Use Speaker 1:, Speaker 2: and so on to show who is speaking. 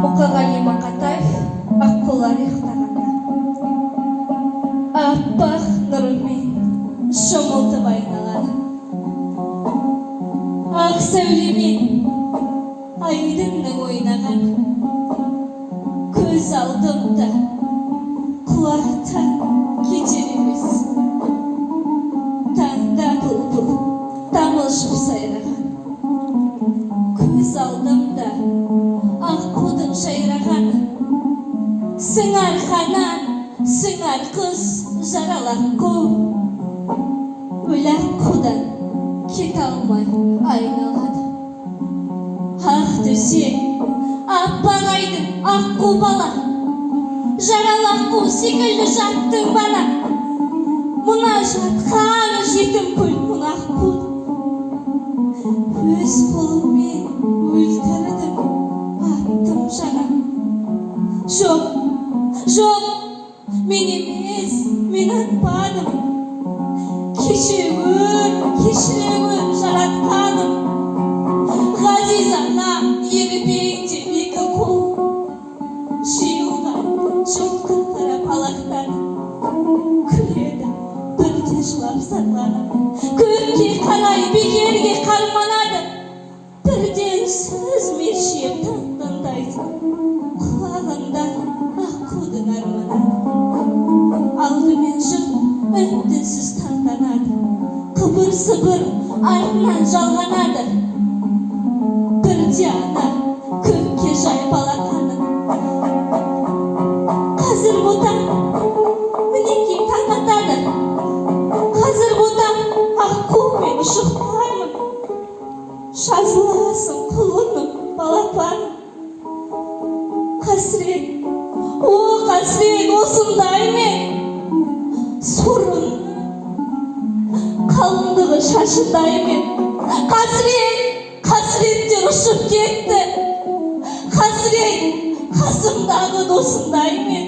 Speaker 1: Мұқағали Мақатаев аққулар ұйықтағанда аппақ нұрымен шомылтып айналады. Ақ сәулемен айдынның ойнаған көз алдымда құлақтан кетер емес. Таңда бұлбұл тамылжып сайраған көз алдымда аққудың жайраған. Сыңар қанат, сыңар қыз, жаралақ қу, өлі аққудан кете алмай айналады. Ақ төсек, аппақ айдын аққу бала, жаралақ қу секілді жаттың бана. Мұна жатқан жетім көл мұна аққуды өз қолыммен өлтірдім, аттым жаңа. Жоқ, жоқ, мен емес, мен атпадым. Кешіре гөр жаратқаным. Ғазиз ана егіпеңде екі қол жиылған жоқтың қарапалақтады. Күледі, бірде жылап сарланып, көкке қарай бекерге қарманады. Бірде үнсіз мелшиіп таңдайды, құлағында аққудың арманы. Алдымен жұрт үн-түнсіз таңданады, қыбыр-сыбыр артынан жалғанады. Бірде ана көкке жайып алақанын. Қазір ботам мінекей таң атады. Қазір ботам аққумен ұшықтаймын. Жазыласың құлыным, балапаным. Қасірет, о қасірет осындай мен. Сорын қалыңдығы шашындай мен. Қасіреттер ұшып кетті. Қасірет қасымдағы досындай мен.